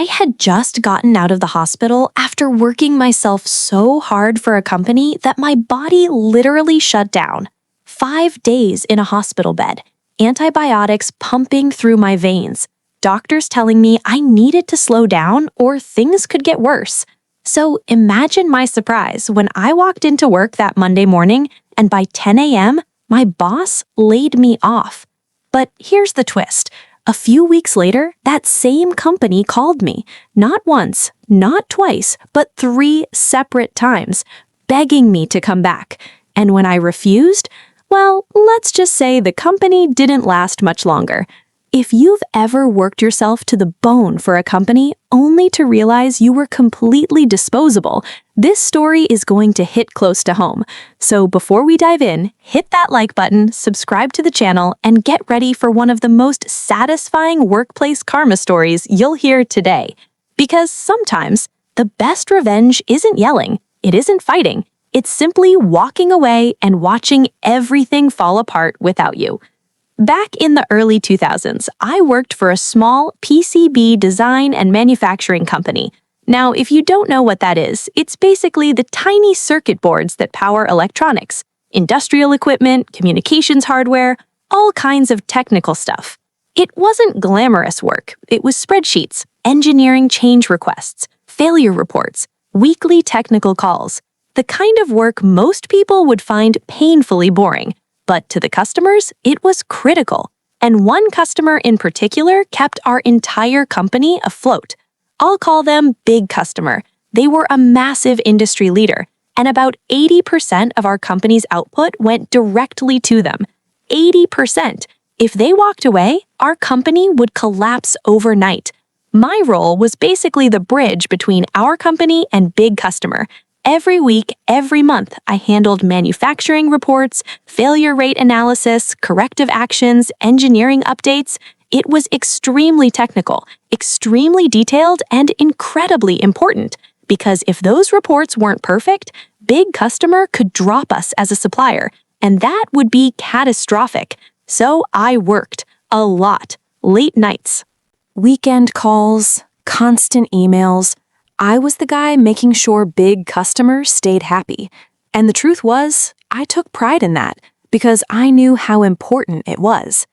I had just gotten out of the hospital after working myself so hard for a company that my body literally shut down. 5 days in a hospital bed, antibiotics pumping through my veins, doctors telling me I needed to slow down or things could get worse. So imagine my surprise when I walked into work that Monday morning and by 10 a.m., my boss laid me off. But here's the twist. A few weeks later, that same company called me, not once, not twice, but 3 separate times, begging me to come back. And when I refused, well, let's just say the company didn't last much longer. If you've ever worked yourself to the bone for a company only to realize you were completely disposable, this story is going to hit close to home. So before we dive in, hit that like button, subscribe to the channel, and get ready for one of the most satisfying workplace karma stories you'll hear today. Because sometimes the best revenge isn't yelling, it isn't fighting, it's simply walking away and watching everything fall apart without you. Back in the early 2000s, I worked for a small PCB design and manufacturing company. Now, if you don't know what that is, it's basically the tiny circuit boards that power electronics, industrial equipment, communications hardware, all kinds of technical stuff. It wasn't glamorous work. It was spreadsheets, engineering change requests, failure reports, weekly technical calls, the kind of work most people would find painfully boring. But to the customers, it was critical. And one customer in particular kept our entire company afloat. I'll call them Big Customer. They were a massive industry leader, and about 80% of our company's output went directly to them. 80%. If they walked away, our company would collapse overnight. My role was basically the bridge between our company and Big Customer. Every week, every month, I handled manufacturing reports, failure rate analysis, corrective actions, engineering updates. It was extremely technical, extremely detailed, and incredibly important, because if those reports weren't perfect, Big Customer could drop us as a supplier, and that would be catastrophic. So I worked a lot, late nights, weekend calls, constant emails. I was the guy making sure Big Customer stayed happy. And the truth was, I took pride in that because I knew how important it was.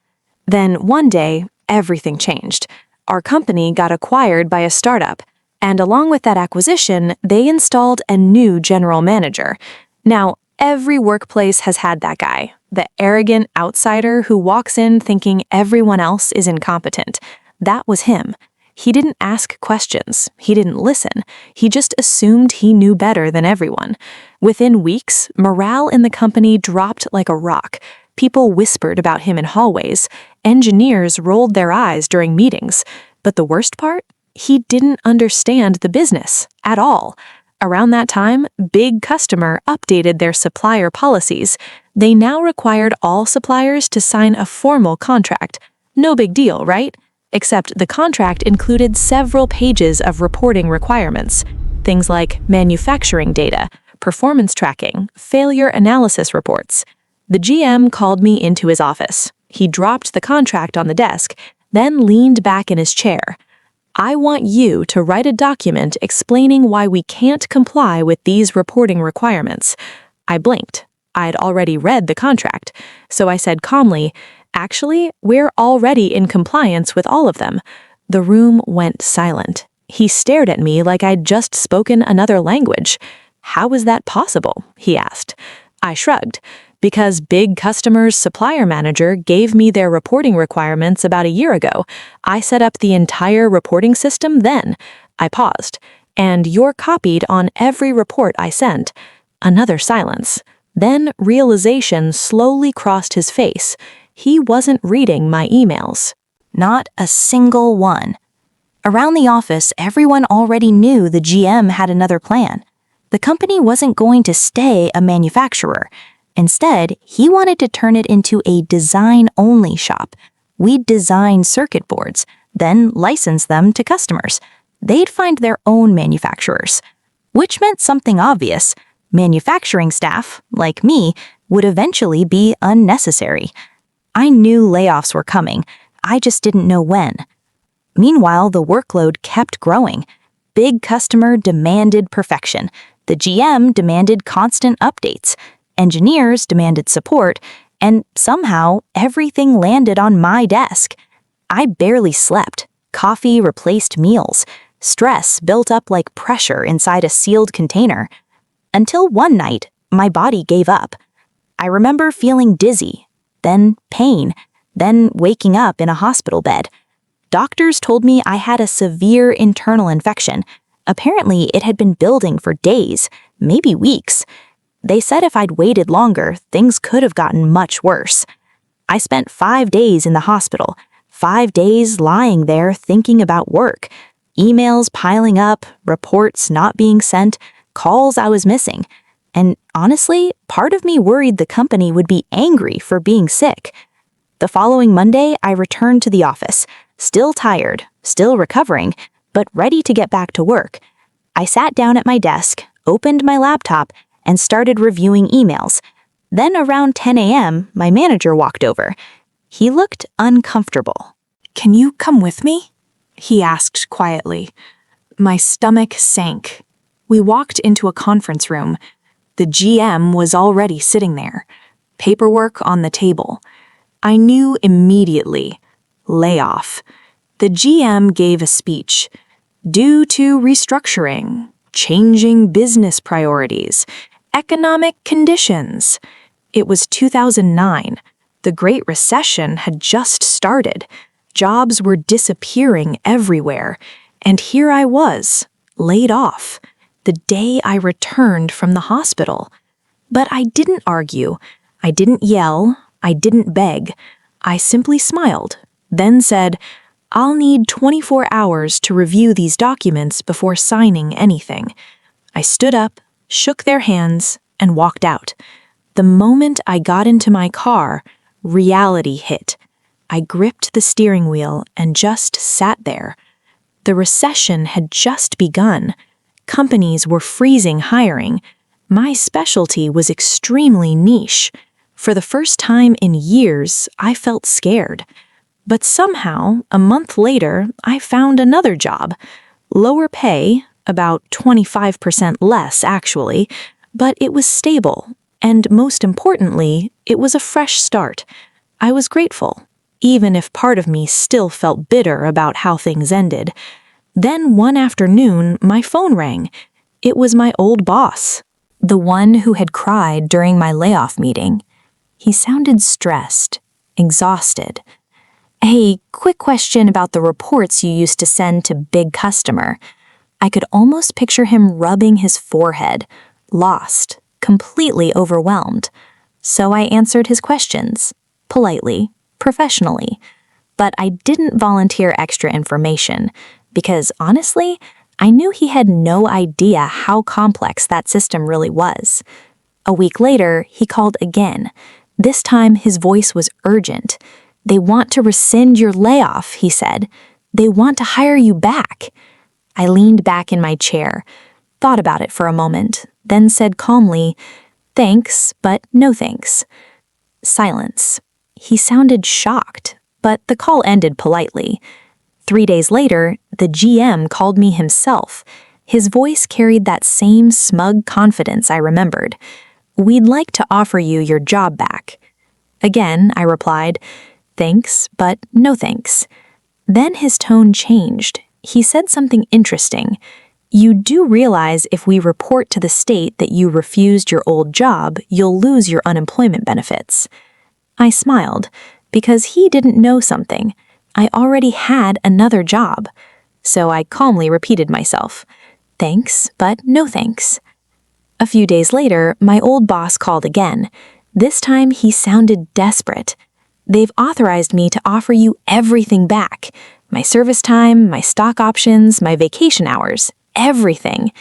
Then one day, everything changed. Our company got acquired by a startup, and along with that acquisition, they installed a new general manager. Now, every workplace has had that guy, the arrogant outsider who walks in thinking everyone else is incompetent. That was him. He didn't ask questions. He didn't listen. He just assumed he knew better than everyone. Within weeks, morale in the company dropped like a rock. People whispered about him in hallways. Engineers rolled their eyes during meetings. But the worst part? He didn't understand the business at all. Around that time, Big Customer updated their supplier policies. They now required all suppliers to sign a formal contract. No big deal, right? Except the contract included several pages of reporting requirements. Things like manufacturing data, performance tracking, failure analysis reports. The GM called me into his office. He dropped the contract on the desk, then leaned back in his chair. I want you to write a document explaining why we can't comply with these reporting requirements. I blinked. I'd already read the contract, so I said calmly, "Actually, we're already in compliance with all of them." The room went silent. He stared at me like I'd just spoken another language. "How is that possible?" he asked. I shrugged. Because Big Customer's supplier manager gave me their reporting requirements about a year ago. I set up the entire reporting system then. I paused. "And you're copied on every report I sent." Another silence. Then realization slowly crossed his face. He wasn't reading my emails. Not a single one. Around the office, everyone already knew the GM had another plan. The company wasn't going to stay a manufacturer. Instead, he wanted to turn it into a design-only shop. We'd design circuit boards, then license them to customers. They'd find their own manufacturers. Which meant something obvious. Manufacturing staff, like me, would eventually be unnecessary. I knew layoffs were coming. I just didn't know when. Meanwhile, the workload kept growing. Big customer demanded perfection. The GM demanded constant updates. Engineers demanded support. And somehow, everything landed on my desk. I barely slept. Coffee replaced meals. Stress built up like pressure inside a sealed container. Until one night, my body gave up. I remember feeling dizzy, then pain, then waking up in a hospital bed. Doctors told me I had a severe internal infection. Apparently, it had been building for days, maybe weeks. They said if I'd waited longer, things could have gotten much worse. I spent 5 days in the hospital, 5 days lying there thinking about work, emails piling up, reports not being sent, calls I was missing. And honestly, part of me worried the company would be angry for being sick. The following Monday, I returned to the office, still tired, still recovering, but ready to get back to work. I sat down at my desk, opened my laptop, and started reviewing emails. Then around 10 a.m., my manager walked over. He looked uncomfortable. "Can you come with me?" he asked quietly. My stomach sank. We walked into a conference room. The GM was already sitting there, paperwork on the table. I knew immediately. Layoff. The GM gave a speech. Due to restructuring, changing business priorities, economic conditions. It was 2009. The Great Recession had just started. Jobs were disappearing everywhere. And here I was, laid off, the day I returned from the hospital. But I didn't argue. I didn't yell. I didn't beg. I simply smiled, then said, "I'll need 24 hours to review these documents before signing anything." I stood up, shook their hands, and walked out. The moment I got into my car, reality hit. I gripped the steering wheel and just sat there. The recession had just begun. Companies were freezing hiring. My specialty was extremely niche. For the first time in years, I felt scared. But somehow, a month later, I found another job. Lower pay, about 25% less actually, but it was stable. And most importantly, it was a fresh start. I was grateful, even if part of me still felt bitter about how things ended. Then one afternoon, my phone rang. It was my old boss, the one who had cried during my layoff meeting. He sounded stressed, exhausted. "Hey, quick question about the reports you used to send to big customer." I could almost picture him rubbing his forehead, lost, completely overwhelmed. So I answered his questions, politely, professionally. But I didn't volunteer extra information, because honestly, I knew he had no idea how complex that system really was. A week later, he called again. This time, his voice was urgent. "They want to rescind your layoff," he said. "They want to hire you back." I leaned back in my chair, thought about it for a moment, then said calmly, "Thanks, but no thanks." Silence. He sounded shocked, but the call ended politely. 3 days later, the GM called me himself. His voice carried that same smug confidence I remembered. "We'd like to offer you your job back." Again, I replied, "Thanks, but no thanks." Then his tone changed. He said something interesting. "You do realize if we report to the state that you refused your old job, you'll lose your unemployment benefits." I smiled, because he didn't know something. I already had another job. So I calmly repeated myself, "Thanks, but no thanks." A few days later, my old boss called again. This time he sounded desperate. "They've authorized me to offer you everything back. My service time, my stock options, my vacation hours, everything."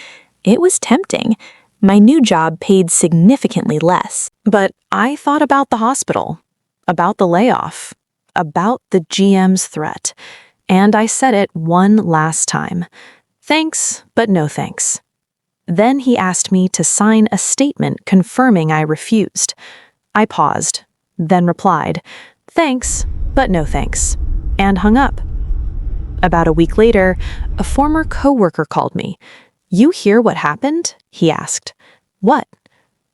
It was tempting. My new job paid significantly less. But I thought about the hospital, about the layoff, about the GM's threat. And I said it one last time. "Thanks, but no thanks." Then he asked me to sign a statement confirming I refused. I paused, then replied, "Thanks, but no thanks," and hung up. About a week later, a former coworker called me. "You hear what happened?" he asked. "What?"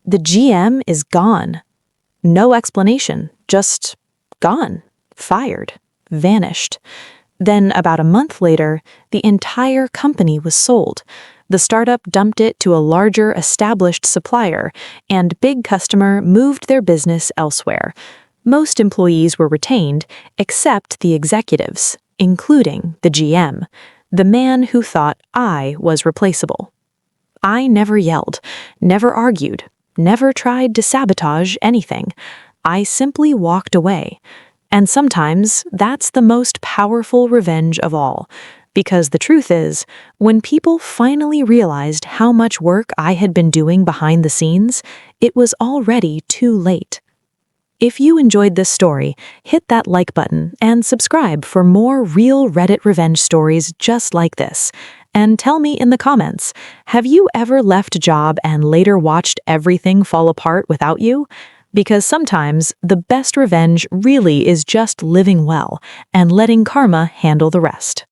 "The GM is gone." No explanation, just gone, fired, vanished. Then, about a month later, the entire company was sold. The startup dumped it to a larger, established supplier, and big customer moved their business elsewhere. Most employees were retained, except the executives, including the GM, the man who thought I was replaceable. I never yelled, never argued, never tried to sabotage anything. I simply walked away. And sometimes that's the most powerful revenge of all. Because the truth is, when people finally realized how much work I had been doing behind the scenes, it was already too late. If you enjoyed this story, hit that like button and subscribe for more real Reddit revenge stories just like this. And tell me in the comments, have you ever left a job and later watched everything fall apart without you? Because sometimes the best revenge really is just living well and letting karma handle the rest.